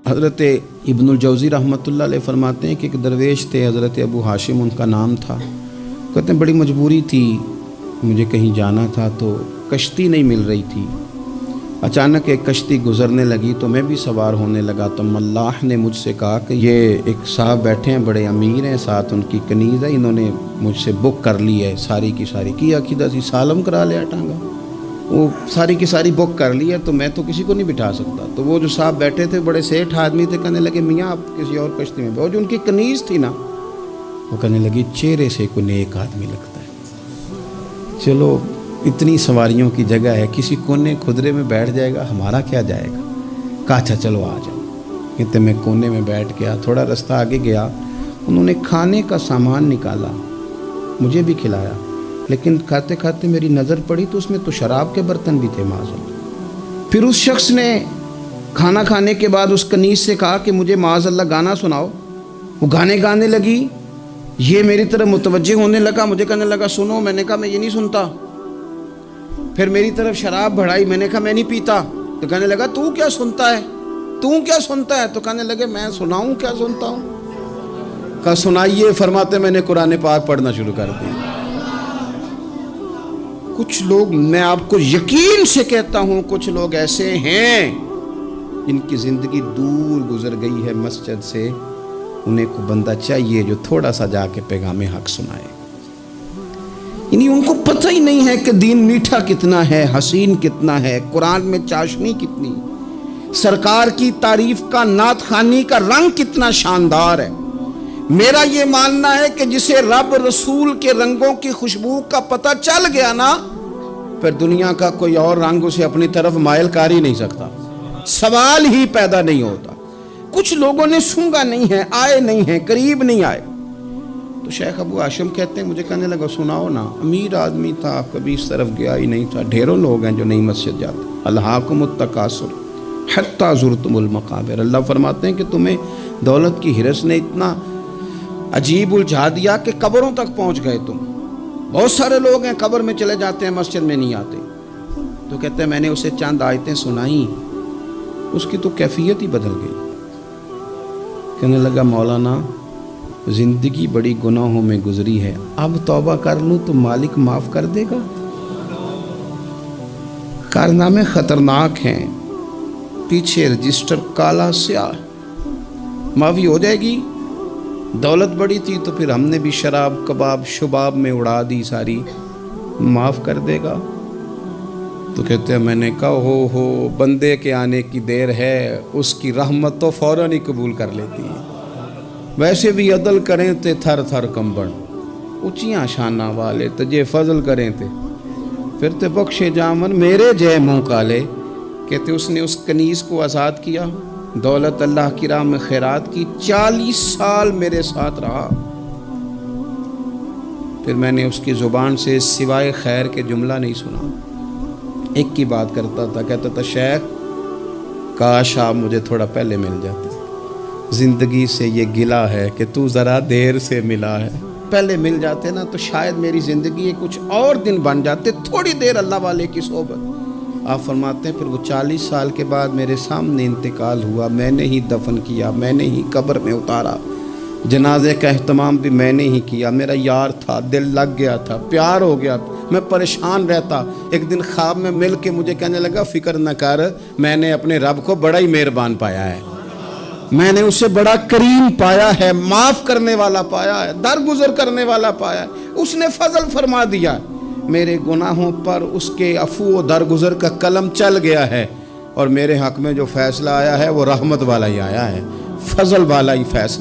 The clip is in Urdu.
حضرت ابن الجوزی رحمۃ اللہ علیہ فرماتے ہیں کہ ایک درویش تھے، حضرت ابو ہاشم ان کا نام تھا۔ کہتے ہیں بڑی مجبوری تھی، مجھے کہیں جانا تھا تو کشتی نہیں مل رہی تھی۔ اچانک ایک کشتی گزرنے لگی تو میں بھی سوار ہونے لگا تو ملاح نے مجھ سے کہا کہ یہ ایک صاحب بیٹھے ہیں، بڑے امیر ہیں، ساتھ ان کی کنیز ہے، انہوں نے مجھ سے بک کر لی ہے ساری کی ساری، کی عقیدہ سی سالم کرا لیا ٹانگا، وہ ساری کی ساری بک کر لی ہے، تو میں تو کسی کو نہیں بٹھا سکتا۔ تو وہ جو صاحب بیٹھے تھے بڑے سیٹھ آدمی تھے، کہنے لگے میاں آپ کسی اور کشتی میں بیٹھو۔ جو ان کی کنیز تھی نا، وہ کہنے لگی چہرے سے کوئی نیک آدمی لگتا ہے، چلو اتنی سواریوں کی جگہ ہے، کسی کونے کھدرے میں بیٹھ جائے گا، ہمارا کیا جائے گا۔ کہا اچھا چلو آ جاؤ۔ کہتے میں کونے میں بیٹھ گیا، تھوڑا رستہ آگے گیا، انہوں نے کھانے کا سامان نکالا، مجھے بھی کھلایا، لیکن کھاتے کھاتے میری نظر پڑی تو اس میں تو شراب کے برتن بھی تھے معاذ۔ پھر اس شخص نے کھانا کھانے کے بعد اس کنیز سے کہا کہ مجھے معاذ اللہ گانا سناؤ۔ وہ گانے گانے لگی، یہ میری طرف متوجہ ہونے لگا، مجھے کہنے لگا سنو، میں نے کہا میں یہ نہیں سنتا۔ پھر میری طرف شراب بڑھائی، میں نے کہا میں نہیں پیتا۔ تو کہنے لگا تو کیا سنتا ہے، تو کیا سنتا ہے؟ تو کہنے لگے میں سناؤں کیا سنتا ہوں؟ کہا سنائیے۔ فرماتے میں نے قرآن پاک پڑھنا شروع کر دیا۔ کچھ لوگ، میں آپ کو یقین سے کہتا ہوں، کچھ لوگ ایسے ہیں ان کی زندگی دور گزر گئی ہے مسجد سے، انہیں کو بندہ چاہیے جو تھوڑا سا جا کے پیغام حق سنائے۔ یعنی ان کو پتہ ہی نہیں ہے کہ دین میٹھا کتنا ہے، حسین کتنا ہے، قرآن میں چاشنی کتنی، سرکار کی تعریف کا، نعت خوانی کا رنگ کتنا شاندار ہے۔ میرا یہ ماننا ہے کہ جسے رب رسول کے رنگوں کی خوشبو کا پتہ چل گیا نا، پھر دنیا کا کوئی اور رنگ اسے اپنی طرف مائل کر ہی نہیں سکتا، سوال ہی پیدا نہیں ہوتا۔ کچھ لوگوں نے سونگا نہیں ہے، آئے نہیں ہیں، قریب نہیں آئے۔ تو شیخ ابو ہاشم کہتے ہیں مجھے کہنے لگا سناؤ نا، امیر آدمی تھا، کبھی اس طرف گیا ہی نہیں تھا، ڈھیروں لوگ ہیں جو نہیں مسجد جاتے۔ الہاکم التکاثر حتی زرتم المقابر، اللہ فرماتے ہیں کہ تمہیں دولت کی ہرس نے اتنا عجیب الجھا دیا کہ قبروں تک پہنچ گئے تم۔ بہت سارے لوگ ہیں قبر میں چلے جاتے ہیں، مسجد میں نہیں آتے۔ تو کہتے ہیں میں نے اسے چند آیتیں سنائیں، اس کی تو کیفیت ہی بدل گئی۔ کہنے لگا مولانا زندگی بڑی گناہوں میں گزری ہے، اب توبہ کر لوں تو مالک معاف کر دے گا؟ کارنامے خطرناک ہیں، پیچھے رجسٹر کالا سیاہ، معافی ہو جائے گی۔ دولت بڑی تھی تو پھر ہم نے بھی شراب کباب شباب میں اڑا دی ساری، معاف کر دے گا؟ تو کہتے ہیں میں نے کہا ہو بندے کے آنے کی دیر ہے، اس کی رحمت تو فوراً ہی قبول کر لیتی ہے۔ ویسے بھی عدل کریں تے تھر تھر کمبن، اونچیاں شانہ والے تجھے فضل کریں تے پھر تے بخشے جامن میرے جے منہ کالے۔ کہتے اس نے اس کنیز کو آزاد کیا، دولت اللہ کی راہ میں خیرات کی، 40 سال میرے ساتھ رہا۔ پھر میں نے اس کی زبان سے سوائے خیر کے جملہ نہیں سنا، ایک کی بات کرتا تھا، کہتا تھا شیخ کاش آپ مجھے تھوڑا پہلے مل جاتے، زندگی سے یہ گلہ ہے کہ تو ذرا دیر سے ملا ہے، پہلے مل جاتے نا تو شاید میری زندگی کچھ اور دن بن جاتے، تھوڑی دیر اللہ والے کی صحبت۔ آپ فرماتے ہیں پھر وہ 40 سال کے بعد میرے سامنے انتقال ہوا، میں نے ہی دفن کیا، میں نے ہی قبر میں اتارا، جنازے کا اہتمام بھی میں نے ہی کیا۔ میرا یار تھا، دل لگ گیا تھا، پیار ہو گیا، میں پریشان رہتا۔ ایک دن خواب میں مل کے مجھے کہنے لگا فکر نہ کر، میں نے اپنے رب کو بڑا ہی مہربان پایا ہے، میں نے اسے بڑا کریم پایا ہے، معاف کرنے والا پایا ہے، درگزر کرنے والا پایا ہے، اس نے فضل فرما دیا، میرے گناہوں پر اس کے عفو و درگزر کا قلم چل گیا ہے، اور میرے حق میں جو فیصلہ آیا ہے وہ رحمت والا ہی آیا ہے، فضل والا ہی فیصلہ۔